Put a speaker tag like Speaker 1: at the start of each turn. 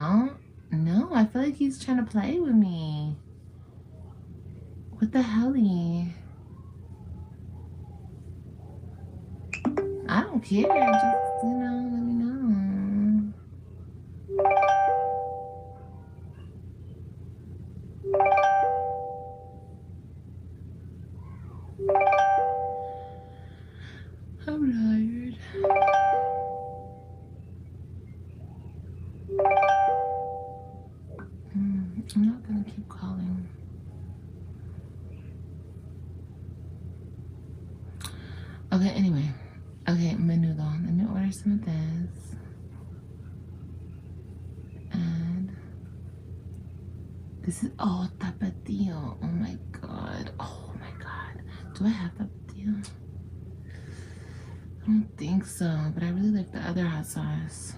Speaker 1: Oh, no, I feel like he's trying to play with me. What the helly? I don't care. Just, let me know. I'm tired. I'm not gonna keep calling. Okay, anyway. Okay, menudo. Let me order some of this. And this is, tapatio. Oh my god. Oh my god. Do I have tapatio? I don't think so, but I really like the other hot sauce.